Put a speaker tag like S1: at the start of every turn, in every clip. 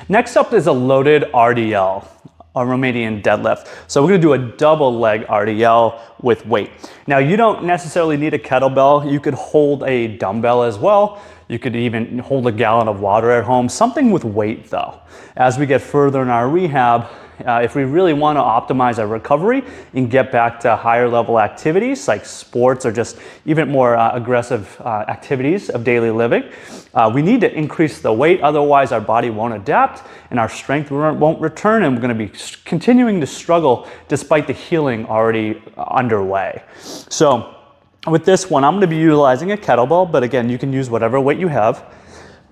S1: Next up is a loaded RDL, a Romanian deadlift. So we're gonna do a double leg RDL with weight. Now you don't necessarily need a kettlebell. You could hold a dumbbell as well. You could even hold a gallon of water at home, something with weight though. As we get further in our rehab, if we really want to optimize our recovery and get back to higher level activities like sports or just even more aggressive activities of daily living, we need to increase the weight. Otherwise our body won't adapt and our strength won't return, and we're going to be continuing to struggle despite the healing already underway. So with this one, I'm going to be utilizing a kettlebell, but again, you can use whatever weight you have.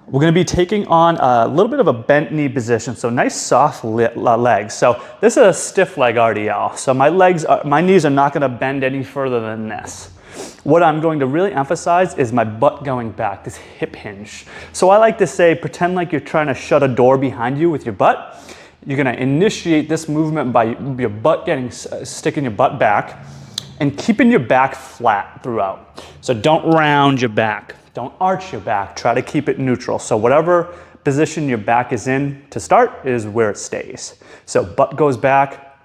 S1: We're going to be taking on a little bit of a bent knee position, so nice soft legs. So this is a stiff leg RDL. So my knees are not going to bend any further than this. What I'm going to really emphasize is my butt going back, this hip hinge. So I like to say, pretend like you're trying to shut a door behind you with your butt. You're going to initiate this movement by your butt sticking your butt back and keeping your back flat throughout. So don't round your back. Don't arch your back, try to keep it neutral. So whatever position your back is in to start is where it stays. So butt goes back,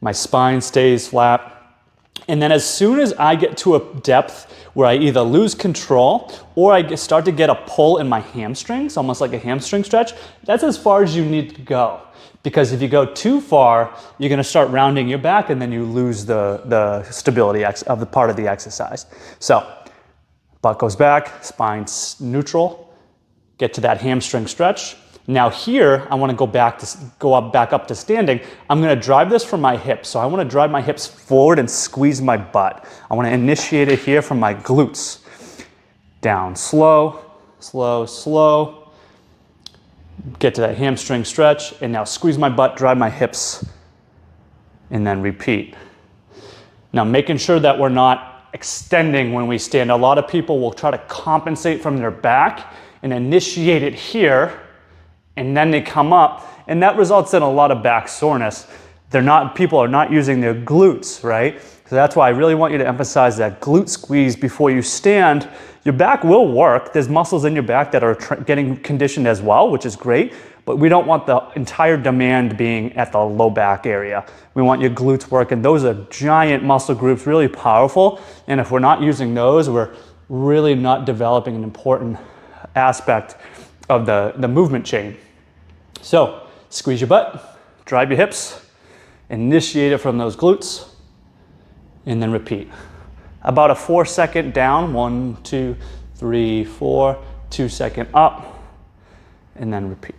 S1: my spine stays flat. And then as soon as I get to a depth where I either lose control or I start to get a pull in my hamstrings, almost like a hamstring stretch, that's as far as you need to go. Because if you go too far, you're gonna start rounding your back and then you lose the stability of the part of the exercise. So butt goes back, spine's neutral, get to that hamstring stretch. Now here, I wanna go back up to standing. I'm gonna drive this from my hips. So I wanna drive my hips forward and squeeze my butt. I wanna initiate it here from my glutes. Down, slow, slow, slow. Get to that hamstring stretch, and now squeeze my butt, drive my hips, and then repeat. Now making sure that we're not extending when we stand. A lot of people will try to compensate from their back and initiate it here, and then they come up, and that results in a lot of back soreness. People are not using their glutes, right? So that's why I really want you to emphasize that glute squeeze before you stand. Your back will work. There's muscles in your back that are getting conditioned as well, which is great, but we don't want the entire demand being at the low back area. We want your glutes working. Those are giant muscle groups, really powerful. And if we're not using those, we're really not developing an important aspect of the movement chain. So squeeze your butt, drive your hips, initiate it from those glutes, and then repeat. About a 4-second down, 1, 2, 3, 4, 2 second up, and then repeat.